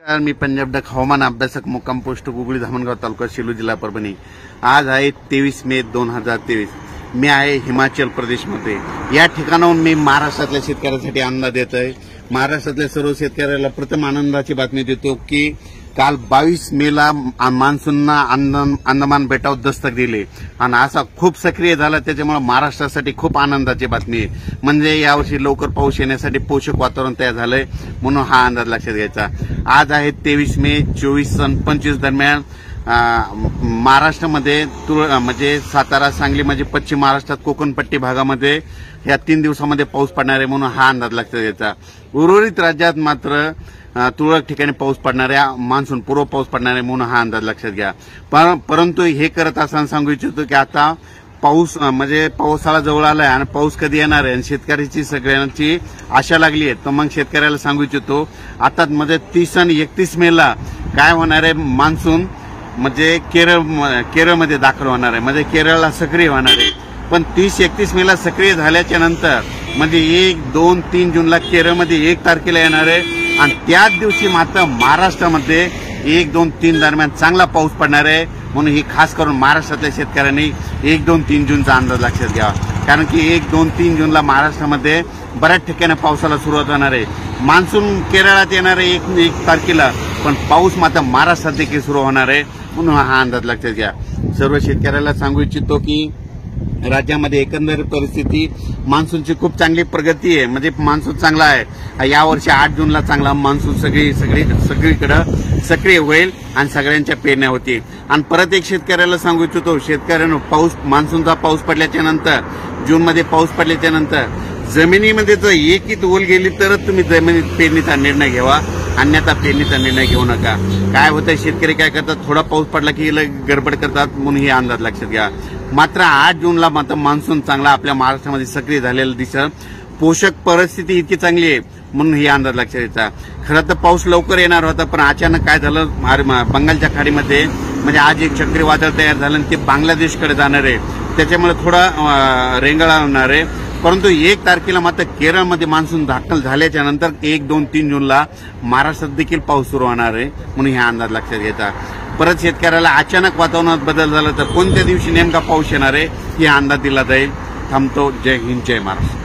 मी Punjab duck हवामान अभ्यासक मुक्काम पोस्ट गुगळी धामणगाव तालुका सेलू जिल्हा परभणी। आज आहे 23 मे 2023। मी आहे हिमाचल प्रदेशमध्ये। या ठिकाणाहून मी महाराष्ट्रातल्या शेतकऱ्यांसाठी अंदाज देतोय। महाराष्ट्रातल्या सर्व शेतकऱ्याला प्रथम आनंदाची बातमी देतो की काल 22 मेला मान्सूननं अंदमान बेटावर दस्तक दिली आणि असा खूप सक्रिय झाला, त्याच्यामुळे महाराष्ट्रासाठी खूप आनंदाची बातमी आहे। म्हणजे यावर्षी लवकर पाऊस येण्यासाठी पोषक वातावरण तयार झालंय, म्हणून हा अंदाज लक्षात घ्यायचा। आज आहे 23 मे 24 आणि 25 दरम्यान महाराष्ट्रामध्ये म्हणजे सातारा, सांगली म्हणजे पश्चिम महाराष्ट्रात कोकणपट्टी भागामध्ये या 3 दिवसामध्ये पाऊस पडणार आहे, म्हणून हा अंदाज लक्षात घ्यायचा। उर्वरित राज्यात मात्र तुरळक ठिकाणी पाऊस पडणार आहे, मान्सून पूर्व पाऊस पडणार आहे, म्हणून हा अंदाज लक्षात घ्या। परंतु हे करत असताना सांगू इच्छितो की आता पाऊस म्हणजे पावसाळा जवळ आलाय आणि पाऊस कधी येणार आहे आणि शेतकऱ्याची सगळ्यांची आशा लागली आहे। तर मग शेतकऱ्याला सांगू इच्छितो आता म्हणजे 30 आणि 31 मेला काय होणार आहे, मान्सून म्हणजे केरळमध्ये दाखल होणार आहे, म्हणजे केरळला सक्रिय होणार आहे। पण 30-31 मेला सक्रिय झाल्याच्या नंतर म्हणजे 1, 2, 3 जूनला केरळमध्ये 1 तारखेला येणार आहे आणि त्याच दिवशी मात्र महाराष्ट्रामध्ये 1, 2, 3 दरम्यान चांगला पाऊस पडणार आहे। म्हणून ही खास करून महाराष्ट्रातल्या शेतकऱ्यांनी 1, 2, 3 जूनचा अंदाज लक्षात घ्यावा, कारण की 1, 2, 3 जूनला महाराष्ट्रामध्ये बऱ्याच ठिकाणी पावसाला सुरुवात होणार आहे। मान्सून केरळात येणार आहे 1 तारखेला, पण पाऊस मात्र महाराष्ट्रात देखील सुरू होणार आहे, म्हणून हा अंदाज लक्षात घ्या। सर्व शेतकऱ्याला सांगू इच्छितो की राज्यामध्ये एकंदर परिस्थिती मान्सूनची खूप चांगली प्रगती आहे, म्हणजे मान्सून चांगला आहे। यावर्षी 8 जूनला चांगला मान्सून सगळीकडे सक्रिय होईल आणि सगळ्यांच्या पेरण्या होतील। आणि परत एक शेतकऱ्याला सांगू इच्छितो, शेतकऱ्यांना मान्सूनचा पाऊस पडल्याच्या नंतर, जूनमध्ये पाऊस पडल्याच्या नंतर जमिनीमध्ये जर एकही ओल गेली तरच तुम्ही जमिनीत पेरणीचा निर्णय घ्यावा, अन्यथा पेरणीचा निर्णय घेऊ नका। काय होतं, शेतकरी काय करतात, थोडा पाऊस पडला की गडबड करतात, म्हणून हे अंदाज लक्षात घ्या। मात्र 8 जूनला मात्र मान्सून चांगला आपल्या महाराष्ट्रामध्ये सक्रिय झालेलं दिसत, पोषक परिस्थिती इतकी चांगली आहे, म्हणून हे अंदाज लक्षात घ्यायचा। खरं तर पाऊस लवकर येणार होता, पण अचानक काय झालं, बंगालच्या खाडीमध्ये म्हणजे आज एक चक्रीवादळ तयार झालं आणि ते बांगलादेशकडे जाणार आहे, त्याच्यामुळे थोडा रेंगाळा होणार आहे। परंतु 1 तारखेला मात्र केरळमध्ये मान्सून दाखल झाल्याच्या नंतर 1, 2, 3 जूनला महाराष्ट्रात देखील पाऊस सुरू होणार आहे, म्हणून हा अंदाज लक्षात घ्यायचा। परत शेतकऱ्याला अचानक वातावरणात बदल झाला तर कोणत्या दिवशी नेमका पाऊस येणार आहे हे अंदाज दिला जाईल। थांबतो। जय हिंद, जय महाराष्ट्र।